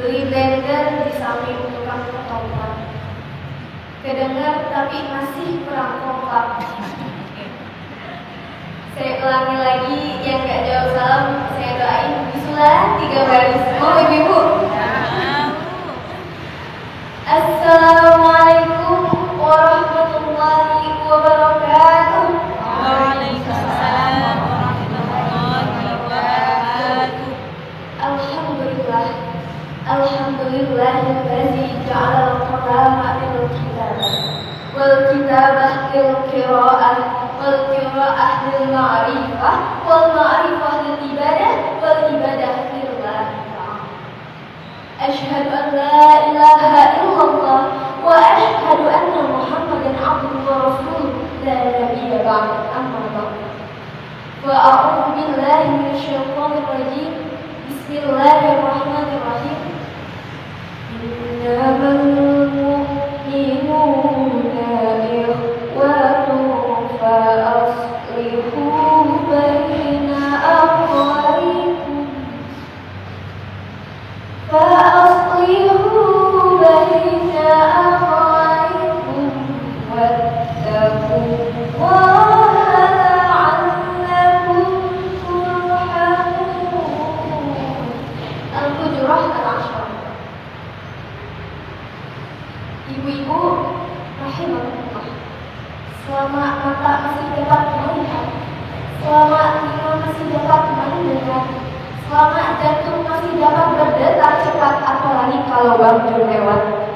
Beli blender di samping tukang ketoprak. Kedengar tapi masih kurang kompak. Saya ulangi lagi, yang gak jawab salam saya doain bisulah 3 baris. Mau ibu-ibu? Assalamualaikum warahmatullahi wabarakatuh. Waalaikumsalam warahmatullahi wabarakatuh. Alhamdulillah. Alhamdulillahilladzi ja'ala al-qalama lil kitabah wal kitabah lil qira'ah wal qira'ah lil ma'rifah wal ma'rifah lil ibadah wal ibadah lillah ta'ala. Asyhadu an la ilaha illallah wa asyhadu anna Muhammadan abduhu wa rasuluh la nabiyya ba'da amma ba'd. Wa a'udzu billahi minasyaitonir rajim. Bismillahirrahmanirrahim. Innamal mu'minuna ikhwatun fa aslihu baina akhawaykum wattaqullaha la'allakum turhamun. Al-Hujurat Al-Ashr. Ibu-ibu rahimahullah, selama mata masih dapat melihat, selama telinga masih dapat mendengar, selama jantung masih dapat berdetak cepat, apalagi kalau bangun lewat,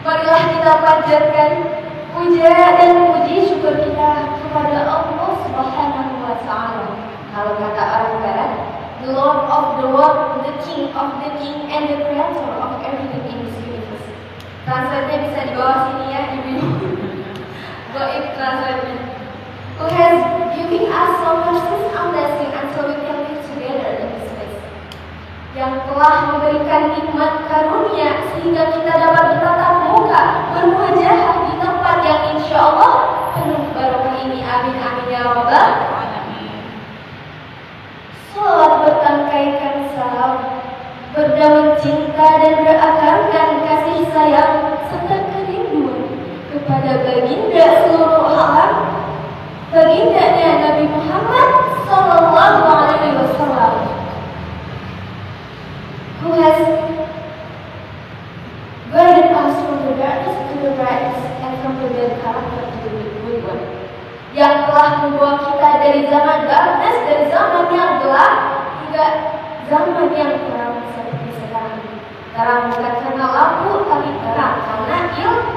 marilah kita panjatkan puja dan puji syukur kita kepada Allah Subhanahu wa Ta'ala. Kalau kata orang Barat, the Lord of the world, the King of the King, and the Creator of everything in this universe. Translate-nya bisa di bawah sini ya, ibu. Goib translate-nya. Who has memberikan nikmat karunia sehingga kita dapat bertatap muka, bermuajahah di tempat yang insya Allah penuh barokah ini. Amin amin ya rabbal alamin. Salawat bertangkaikan salam, berdaulat cinta dan berakarkan kasih sayang serta kerinduan kepada baginda seluruh alam, bagindanya Nabi Muhammad Sallallahu Alaihi Wasallam, who has guided us from the darkness to the brightness and from the bad character to the good one, yang telah membawa kita dari zaman darkness, dari zaman yang gelap hingga zaman yang terang seperti sekarang. Terang bukan karena lampu, tapi terang karena ilmu.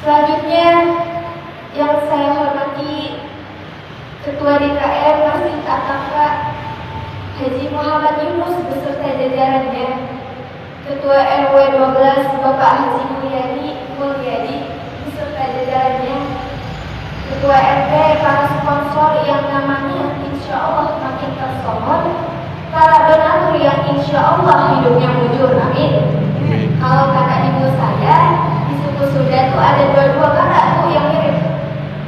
Selanjutnya yang saya hormati Ketua DKM Masjid At-Taqwa Haji Muhammad Yunus beserta jajarannya, Ketua RW 12 Bapak Haji Mulyadi beserta jajarannya, Ketua RT, para sponsor yang namanya insya Allah makin tersohor, para donatur yang insya Allah hidupnya mujur, amin. Kalau kakak ibu saya di suku Sunda tuh ada dua kakak tuh yang mirip,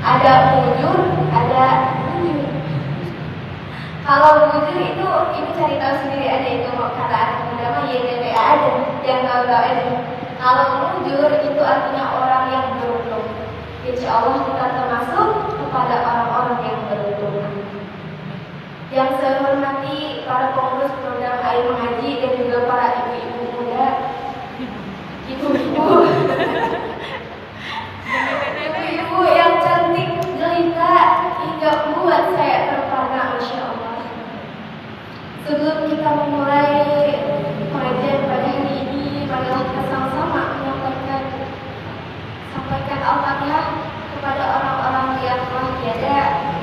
ada mujur, ada mujur. Kalau mujur itu ibu cari tahu sendiri aja, itu kata anak muda mah YTPA aja, yang tahu aja. Kalau mujur itu artinya orang yang beruntung. Insya Allah kita termasuk kepada orang-orang yang beruntung. Yang saya hormati para pengurus program Ayo Mengaji dan juga para ibu-ibu muda, ibu-ibu yang cantik jelita hingga membuat saya terpana, Masya Allah. Sebelum kita memulai pengajian pada hari ini, marilah kita sama-sama sampaikan Al-Fatihah kepada orang-orang yang telah tiada,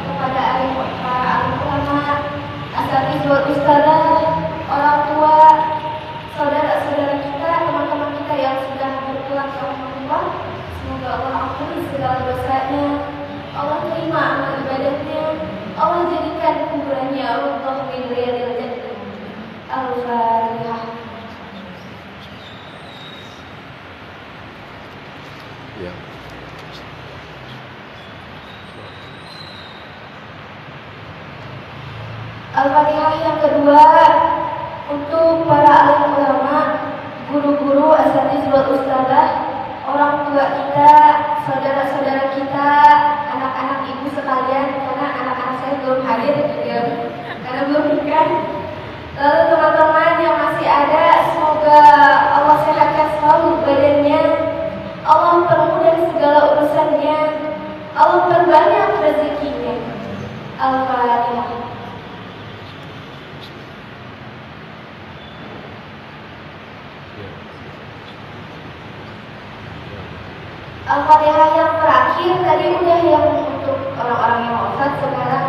kepada para alim ulama, asatidz, ustadzah, orang tua, saudara-saudara kita, teman-teman kita yang sudah berpulang ke rumah. Semoga Allah ampuni segala dosanya, Allah terima amal ibadahnya, Allah jadikan kuburannya Allah min riyadil jannah. Al-Fatihah. Ya. Al-Fatihah yang kedua untuk para alim ulama, guru-guru, asatidz wal ustadzah, orang tua kita, saudara-saudara kita, anak-anak ibu sekalian, karena anak-anak saya belum hadir ya, karena belum nikah. Lalu teman-teman yang masih ada, semoga Allah sehatkan selalu badannya, Allah permudah segala urusannya, Allah perbanyak rezekinya. Al-Fatihah. Al-Fatihah yang terakhir tadi udah yang untuk orang-orang yang wafat, sekarang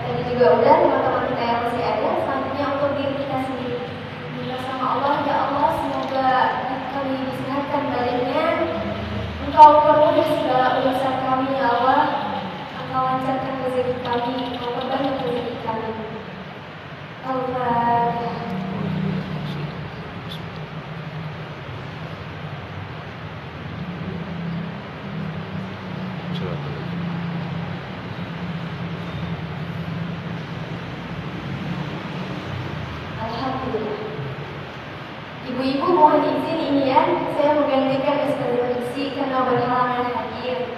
tadi juga udah teman-teman kita yang masih ada. Selanjutnya untuk diri kita sendiri, minta sama Allah, ya Allah semoga kami disehatkan badannya, Engkau permudah segala urusan kami ya Allah, Engkau lancarkan rezeki kami, Engkau perbanyak rezeki kami. Al-Fatihah. Ibu-ibu mohon izin ini ya, saya menggantikan Ustazah Lucy karena berhalangan hadir.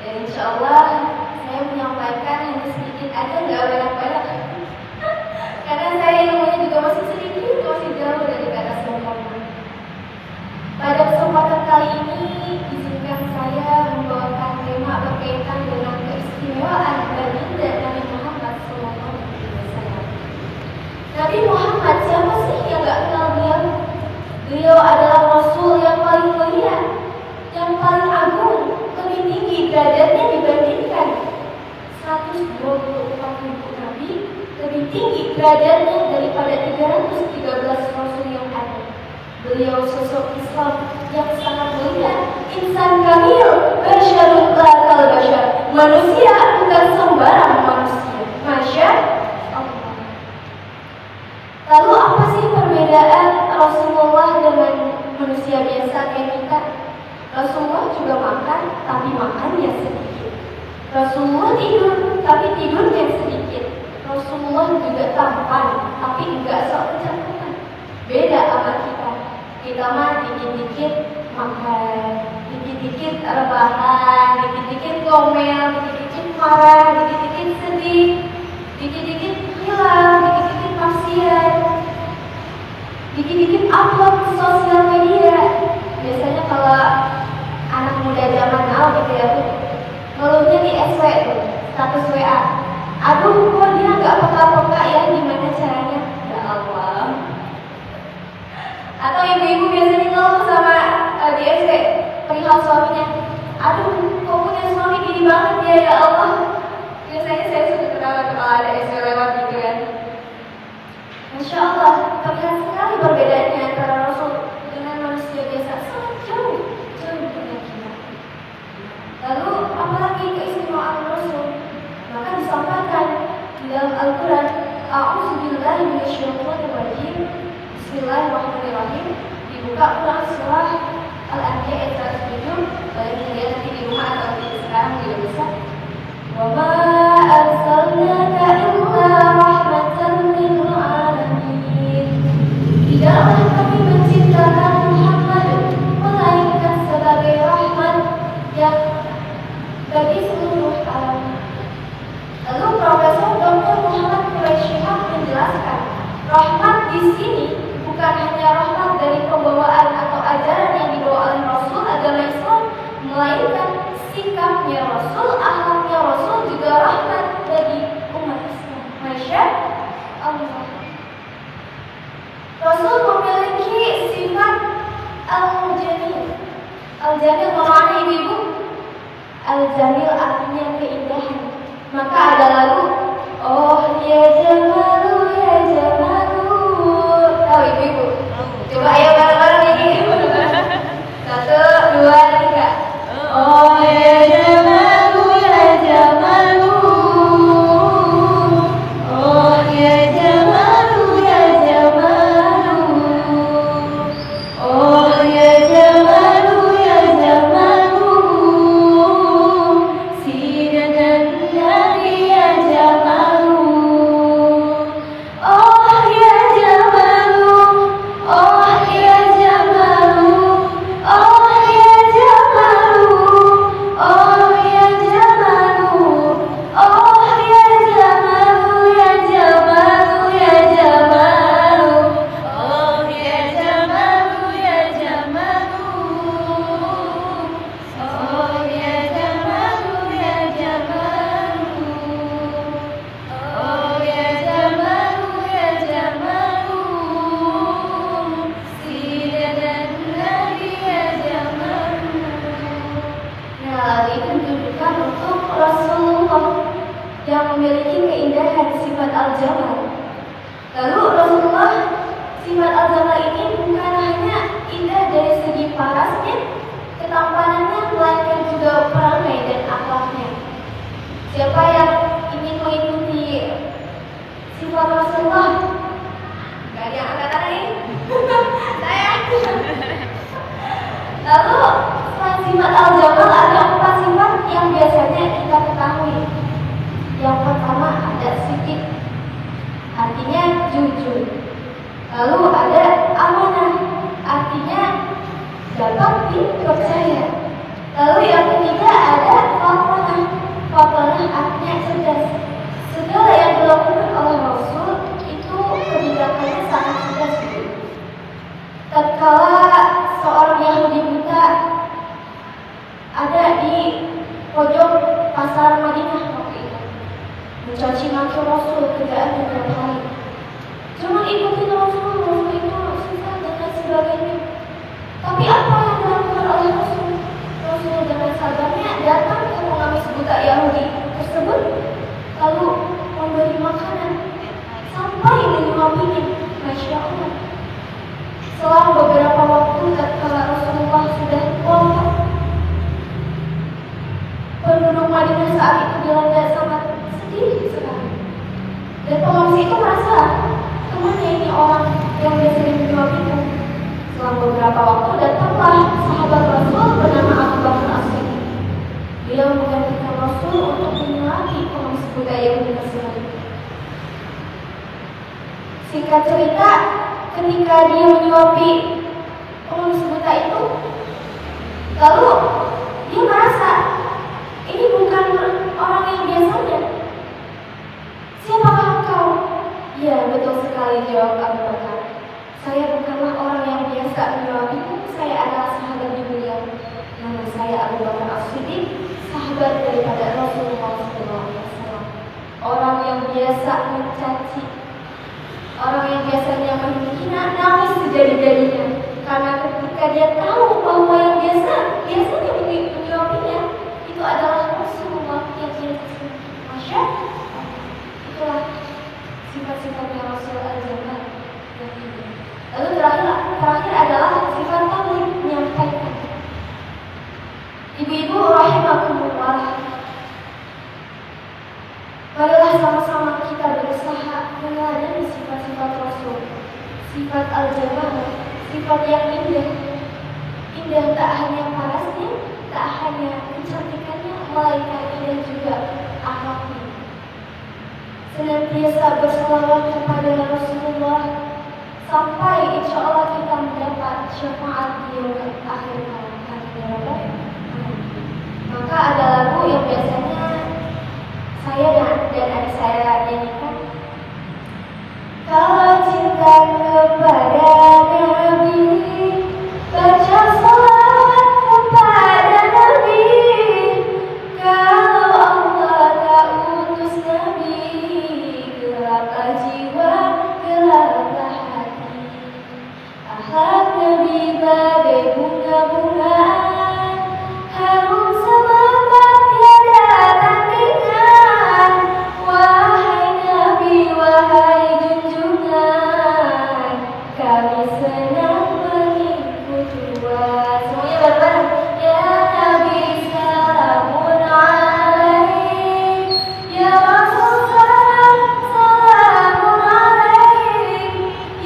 Dan insya Allah saya menyampaikan hanya sedikit aja, nggak banyak-banyak. Karena saya ilmunya juga masih sedikit, masih jauh dari kata sempurna. Pada kesempatan kali ini, izinkan saya membawakan tema berkaitan dengan keistimewaan baginda Nabi Muhammad SAW. Nabi Muhammad siapa sih yang nggak kenal beliau? Beliau adalah Rasul yang paling mulia, yang paling agung, lebih tinggi derajatnya dibandingkan 124.000 nabi, lebih tinggi derajatnya daripada 313 Rasul yang ada. Beliau sosok Islam yang sangat mulia, insan kamil, basyarun la kal basyar, manusia bukan sembarang manusia. Masya Allah. makan, tapi makannya sedikit. Rasulullah tidur, tapi tidurnya sedikit. Rasulullah juga tampan, tapi enggak sok kecapean. Beda sama kita. Kita mah dikit-dikit makan, dikit-dikit rebahan, dikit-dikit ngomel, dikit-dikit marah, dikit-dikit sedih, dikit-dikit hilang, dikit-dikit maksiat, dikit-dikit upload ke sosial media. Biasanya kalau anak muda zaman now gitu ya tuh, ngeluhnya di SW tuh, status WA. Aduh, kok dia nggak peka-peka ya, gimana caranya? Ya Allah. Atau ibu-ibu biasanya ngeluh sama di SW perihal suaminya. Aduh, kok punya suami gini banget ya, ya Allah. Biasanya saya suka ketawa kalau ada SW lewat gitu kan. Masya Allah, terlihat sekali perbedaannya antara Rasul dengan manusia biasa. Sangat jauh dengan kita. Lalu, apalagi keistimewaan Rasul? Maka disampaikan di dalam Al-Quran, A'udzubillahi minasyaitonir rajim. Bismillahirrahmanirrahim. Dibuka Quran surah Al-Anbiya ayat 107. Boleh dilihat nanti di rumah atau di sekarang juga bisa. Wa ma arsalnaka illa rahmatan lil alamin. Tidaklah kami menciptakan Muhammad melainkan sebagai rahmat yang bagi seluruh alam. Lalu Profesor Dr. Muhammad Quraisy Shihab menjelaskan, rahmat di sini bukan hanya rahmat dari pembawaan atau ajaran yang dibawa oleh Rasul agama Islam, melainkan sikapnya Rasul, akhlaknya Rasul juga rahmat bagi umat Islam. Masya Allah. Rasul memiliki sifat al-jamil. Al-jamil bermakna ibu-ibu. Al-jamil artinya keindahan. Maka ada lagu, oh ya jamalu ya jamalu. Tahu ibu-ibu? Coba ayo bareng-bareng ini. 1, 2, 3. Oh ya jamalu ya jamalu. Oh ya jamalu ya jamalu. Oh ya jamalu ya jamalu. Sidadan dari ya jamalu. Oh ya jamalu. Oh ya jamalu. Oh ya jamalu. Oh ya jamalu. Oh ya jamalu ya jamalu ya jamalu. Oh ya jamalu ya jamalu. Oh ya jamalu ya jamalu. Oh ya jamalu ya jamalu. Sidadan nabi ya jamalu. Nah, itu ditujukan untuk Rasulullah yang memiliki keindahan sifat al-jamal. Lalu Rasulullah sifat al-jamal ini bukan hanya indah dari segi parasnya, ketampanannya, melainkan juga perangai dan akhlaknya. Siapa yang ingin mengikuti sifat Rasulullah? Gak ada yang angkat tangan ini? Saya. Lalu selain sifat al-jamal ada 4 sifat yang biasanya kita ketahui. Yang pertama ada siddiq, artinya jujur. Lalu ada amanah, artinya dapat dipercaya. Lalu yang ketiga ada fatonah. Fatonah artinya cerdas. Segala yang dilakukan oleh Rasul itu kebijakannya sangat cerdas. Tatkala seorang Yahudi buta ada di pojok pasar Madinah waktu itu, mencaci maki Rasul kerjaannya tiap hari. Cuma ikutin Rasul itu susah dan lain sebagainya. Tapi apa yang dilakukan oleh Rasul? Rasul dengan sabarnya datang ke pengamis buta Yahudi tersebut, lalu memberi makanan sampai menyuapinya. Masya Allah. Selang beberapa waktu tatkala Rasulullah sudah wafat, penduduk Madinah saat itu dilanda sangat sedih sekali. Dan pengamis itu merasa, kemana ini orang yang biasanya menyuapinya? Selang beberapa waktu datanglah sahabat Rasul bernama Abu Bakar As-Siddiq. Singkat cerita, ketika dia menyuapi pengemis buta itu, lalu dia merasa ini bukan orang yang biasanya. Siapakah engkau? Ya, betul sekali, jawab Abu Bakar. Saya bukanlah orang yang biasa menyuapimu. Saya adalah sahabat beliau. Nama saya Abu Bakar As-Siddiq, sahabat daripada Rasulullah SAW. Orang yang biasa mencaci, orang yang biasanya menghina, nangis sejadi-jadinya. Karena ketika dia tahu bahwa yang biasanya menyuapinya itu adalah Rasulullah yang dia kasih. Masya Allah. Itulah sifat-sifatnya Rasul al-Jannah yang ini. Lalu terakhir adalah sifat tabligh, menyampaikan. Ibu-ibu rahimakumullah, marilah sama-sama kita berusaha meneladani sifat-sifat Rasul, sifat al-Jannah, sifat yang indah. Indah tak hanya parasnya, tak hanya kecantikannya, melainkan indah juga akhlaknya. Senantiasa berselawat kepada Rasulullah sampai insya Allah kita mendapat syafaat di akhir hayat. Maka ada lagu yang biasanya saya dan adik saya nyanyikan. Kalau cinta kepada Nabi, baca salawat kepada Nabi. Kalau Allah tak utus Nabi, gelaplah jiwa, gelaplah hati. Akhlak Nabi bagai bunga-bungaan, harum semerbak tiada tandingan. Wahai Nabi, wahai junjungan, kami senang mengikut tuan. Semuanya bareng-bareng. Ya Nabi salamun alaik, ya Rasul salamun alaik,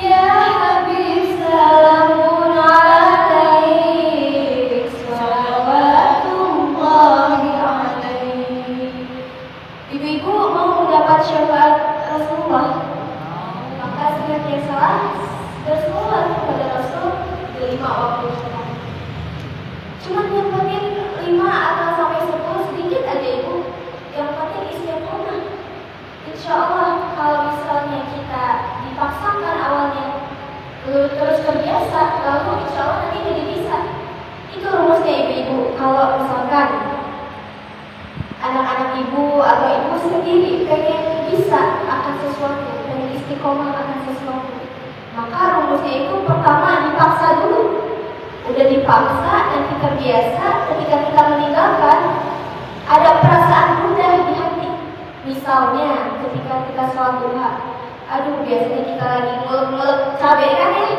ya Habib salamun alaik, salawatullahi alaik. Ibu-ibu mau mendapat syafaat Rasulullah, maka senantiasa berselawat kepada Rasul di 5 waktu sholat. Cuma yang penting 5 atau sampai 10 sedikit aja ibu. Yang penting istiqomah. Insya Allah kalau misalnya kita dipaksakan awalnya, lalu terus terbiasa, lalu insya Allah nanti jadi bisa. Itu rumusnya ibu-ibu. Kalau misalkan anak-anak ibu atau ibu sendiri pengen bisa akan sesuatu, pengen istiqomah akan sesuatu, maka rumusnya itu pertama dipaksa dulu. Udah dipaksa dan kita biasa, ketika kita meninggalkan ada perasaan mudah di hati. Misalnya ketika kita sholat duha, aduh biasanya kita lagi ngeluk-ngeluk cabai kan ya,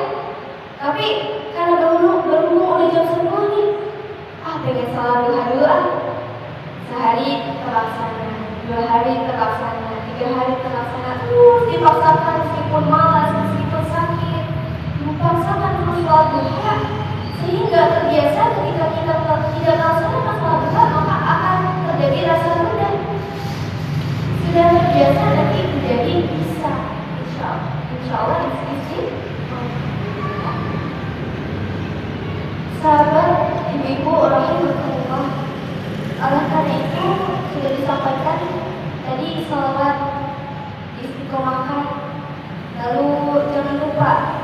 tapi karena berhubung udah jam 10 nih, pengen sholat duha dulu Sehari terlaksana, 2 hari terlaksana, 3 hari terlaksana, terus dipaksakan meskipun malas, meskipun sakit, dipaksakan terus sholat duha, sehingga terbiasa ketika kita tidak melaksanakan sholat duha, maka akan terjadi rasa mudah. Sudah terbiasa nanti menjadi bisa, insya Allah sahabat ibu-ibu rahimahullah. Oleh karena itu sudah disampaikan tadi salawat istiqomahkan. Lalu jangan lupa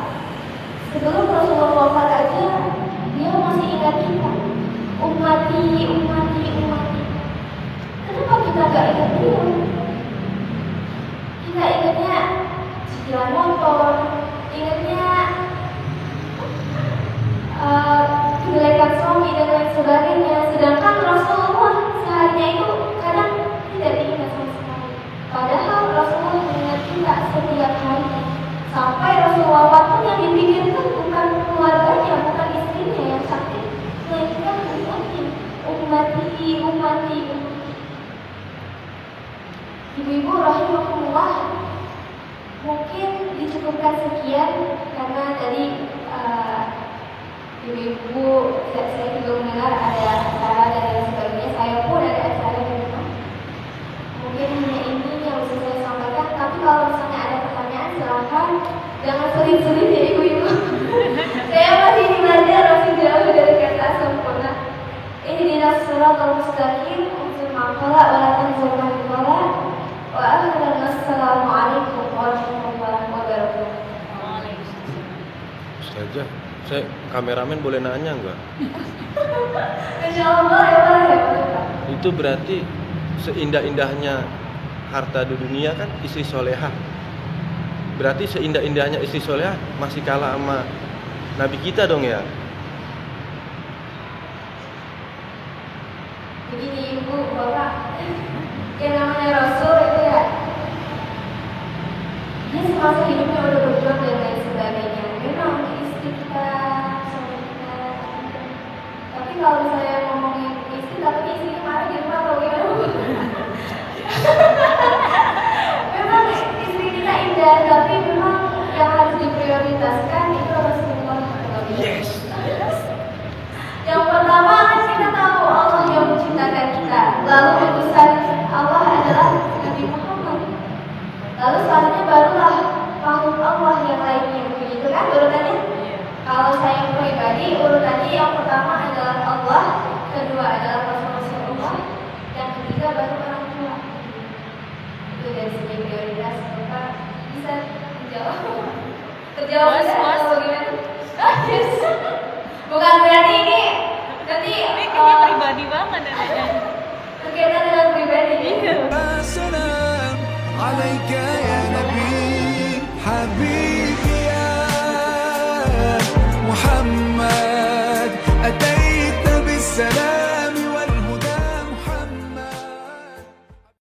sebelum Rasulullah wafat aja dia masih ingat kita, ummati. Kenapa kita gak ingat dia? Kita ingatnya cicilan motor, ingatnya kejelekan suami dan lain sebagainya. Sedangkan Rasulullah seharinya itu kadang tidak diingat sama sekali. Padahal Rasulullah mengingat kita setiap hari. Sampai Rasulullah wafat pun yang dipikirkan bukan keluarganya, bukan istrinya yang sakit, melainkan umatnya. Ummati. Ibu-ibu rahimahullah, mungkin dicukupkan sekian karena tadi ibu-ibu saya juga mendengar ada acara dan lain sebagainya. Saya pun ada acara di rumah. Mungkin hanya ini yang bisa saya sampaikan. Tapi kalau misalnya ada pertanyaan silahkan ihdinas siratal mustaqim Unsur ma'qala wa la tanzur ma'qala Wa akhiran assalamualaikum warahmatullahi wabarakatuh. Ustazah, saya kameramen boleh nanya enggak? Insyaallah ya Pak. Itu berarti seindah-indahnya harta di dunia kan istri solehah. Berarti seindah-indahnya istri solehah masih kalah sama Nabi kita dong ya? Begini Ibu, Bapak, yang namanya Rasul itu ya, dia semasa hidupnya udah berjuang dan lain sebagainya. Memang istri kita, suami kita, tapi kalau saya ngomongin istri, tapi istrinya marah di rumah atau gimana? Memang istri kita indah, tapi memang yang harus diprioritaskan itu Rasulullah. Yes. Yang pertama kan kita tahu Allah yang menciptakan kita. Lalu utusan Allah adalah Nabi Muhammad. Lalu selanjutnya barulah makhluk Allah yang lainnya. Begitu kan urutannya? Kalau saya pribadi urutannya yang pertama adalah Allah, kedua adalah Rasulullah, yang ketiga baru orang tua. Itu dari segi prioritas. Bapak bisa menjawab? Terjawab atau bagaimana? Yes. Bukan berarti ini nanti kayaknya pribadi banget ya. berkaitan dengan pribadi. السلام عليك يا نبي حبيبي